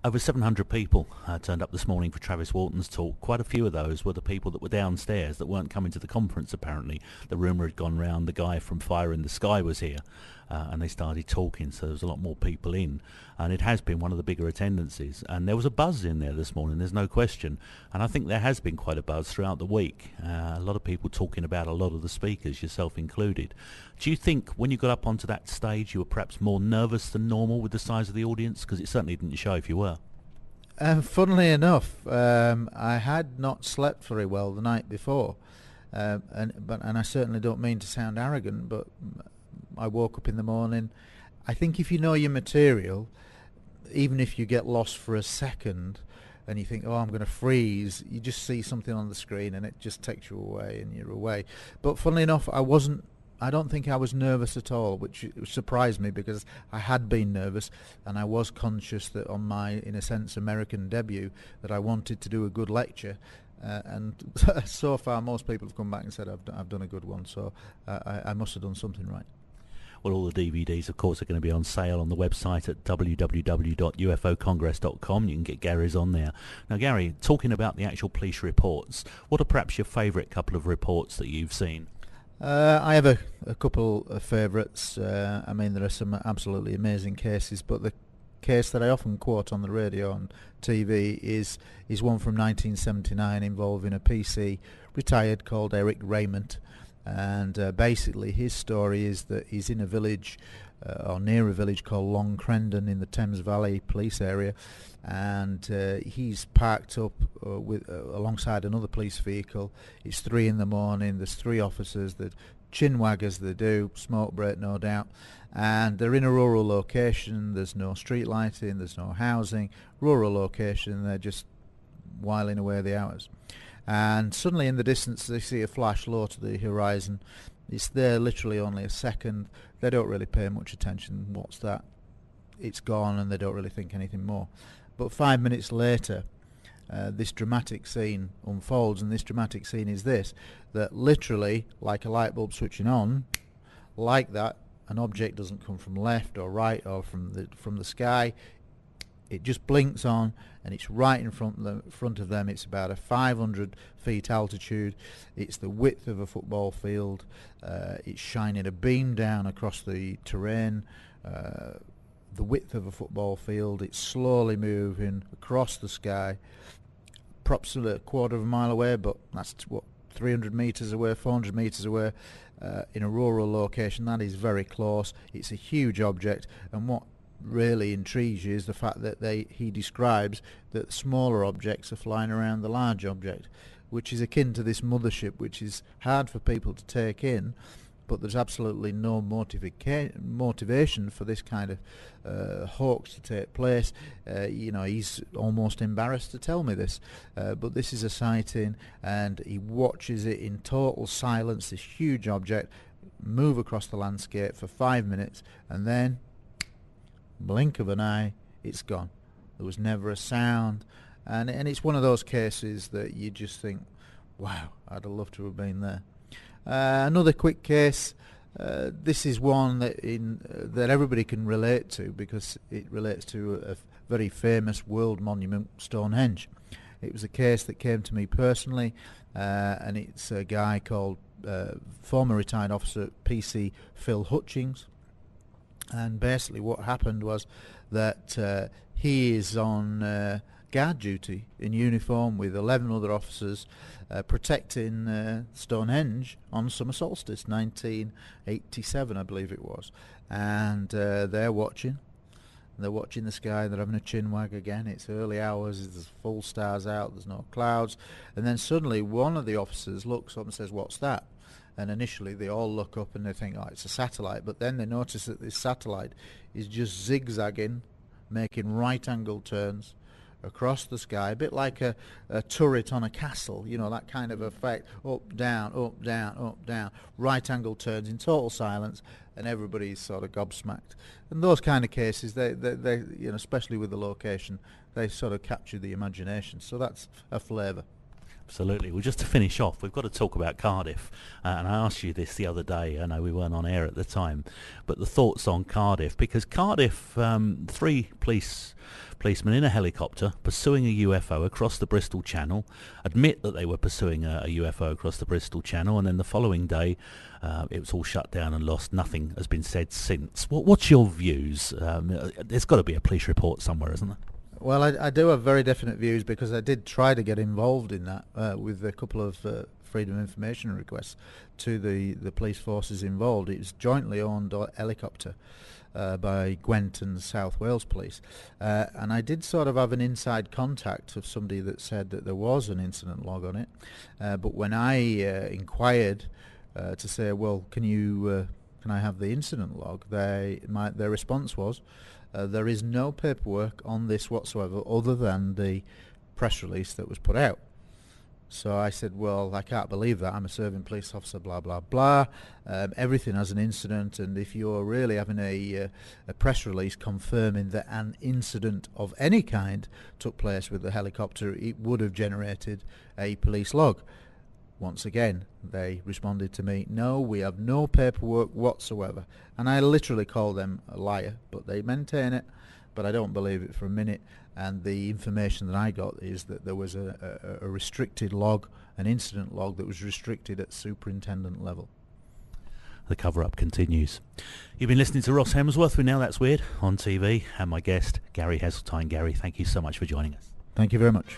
Over 700 people turned up this morning for Travis Walton's talk. Quite a few of those were the people that were downstairs that weren't coming to the conference, apparently. The rumour had gone round the guy from Fire in the Sky was here, and they started talking, so there was a lot more people in. And it has been one of the bigger attendances. And there was a buzz in there this morning, there's no question. And I think there has been quite a buzz throughout the week. A lot of people talking about a lot of the speakers, yourself included. Do you think when you got up onto that stage you were perhaps more nervous than normal with the size of the audience? Because it certainly didn't show if you were. Funnily enough, I had not slept very well the night before, and I certainly don't mean to sound arrogant, but I woke up in the morning. I think if you know your material, even if you get lost for a second and you think, oh, I'm going to freeze, you just see something on the screen and it just takes you away and you're away. But funnily enough, I don't think I was nervous at all, which surprised me because I had been nervous and I was conscious that on my, in a sense, American debut, that I wanted to do a good lecture. And so far, most people have come back and said I've done a good one, so I must have done something right. Well, all the DVDs, of course, are going to be on sale on the website at www.ufocongress.com. You can get Gary's on there. Now, Gary, talking about the actual police reports, what are perhaps your favourite couple of reports that you've seen? I have a couple of favourites. I mean, there are some absolutely amazing cases, but the case that I often quote on the radio and TV is one from 1979 involving a PC retired called Eric Raymond. And basically his story is that he's in a village or near a village called Long Crendon in the Thames Valley police area, and he's parked up alongside another police vehicle. It's 3 a.m, there's 3 officers, the chin waggers they do, smoke break no doubt, and they're in a rural location. There's no street lighting, there's no housing, rural location, they're just whiling away the hours. And suddenly in the distance they see a flash low to the horizon. It's there literally only a second. They don't really pay much attention. What's that? It's gone, and they don't really think anything more. But 5 minutes later, this dramatic scene unfolds, and this dramatic scene is this, that literally, like a light bulb switching on, like that, an object doesn't come from left or right or from the sky. It just blinks on, and it's right in front of them. It's about a 500 feet altitude. It's the width of a football field. It's shining a beam down across the terrain, the width of a football field. It's slowly moving across the sky, approximately a quarter of a mile away, but that's 300 meters away, 400 meters away, in a rural location. That is very close. It's a huge object, and what really intrigues you is the fact that he describes that smaller objects are flying around the large object, which is akin to this mothership, which is hard for people to take in, but there's absolutely no motivation for this kind of hoax to take place. He's almost embarrassed to tell me this, but this is a sighting, and he watches it in total silence, this huge object move across the landscape for 5 minutes, and then blink of an eye, it's gone. There was never a sound, and it's one of those cases that you just think, wow, I'd have loved to have been there. Another quick case. This is one that everybody can relate to because it relates to a very famous world monument, Stonehenge. It was a case that came to me personally, and it's a guy called former retired officer PC Phil Hutchings. And basically what happened was that he is on guard duty in uniform with 11 other officers protecting Stonehenge on summer solstice, 1987 I believe it was. And they're watching the sky, they're having a chin wag again. It's early hours, there's full stars out, there's no clouds, and then suddenly one of the officers looks up and says, "What's that?" And initially they all look up and they think, oh, it's a satellite. But then they notice that this satellite is just zigzagging, making right-angled turns across the sky, a bit like a turret on a castle, that kind of effect, up, down, up, down, up, down, right-angled turns in total silence, and everybody's sort of gobsmacked. And those kind of cases, they especially with the location, they sort of capture the imagination. So that's a flavour. Absolutely. Well, just to finish off, we've got to talk about Cardiff. And I asked you this the other day. I know we weren't on air at the time, but the thoughts on Cardiff, because Cardiff, three policemen in a helicopter pursuing a UFO across the Bristol Channel, admit that they were pursuing a UFO across the Bristol Channel, and then the following day it was all shut down and lost. Nothing has been said since. What's your views? There's got to be a police report somewhere, isn't there? Well, I do have very definite views, because I did try to get involved in that with a couple of freedom of information requests to the police forces involved. It was jointly owned helicopter by Gwent and South Wales Police, and I did sort of have an inside contact of somebody that said that there was an incident log on it, but when I inquired to say, well, can I have the incident log, their response was, there is no paperwork on this whatsoever other than the press release that was put out. So I said, well, I can't believe that. I'm a serving police officer, blah, blah, blah. Everything has an incident, and if you're really having a press release confirming that an incident of any kind took place with the helicopter, it would have generated a police log. Once again, they responded to me, no, we have no paperwork whatsoever. And I literally called them a liar, but they maintain it, but I don't believe it for a minute. And the information that I got is that there was a restricted log, an incident log that was restricted at superintendent level. The cover-up continues. You've been listening to Ross Hemsworth with Now That's Weird on TV, and my guest, Gary Heseltine. Gary, thank you so much for joining us. Thank you very much.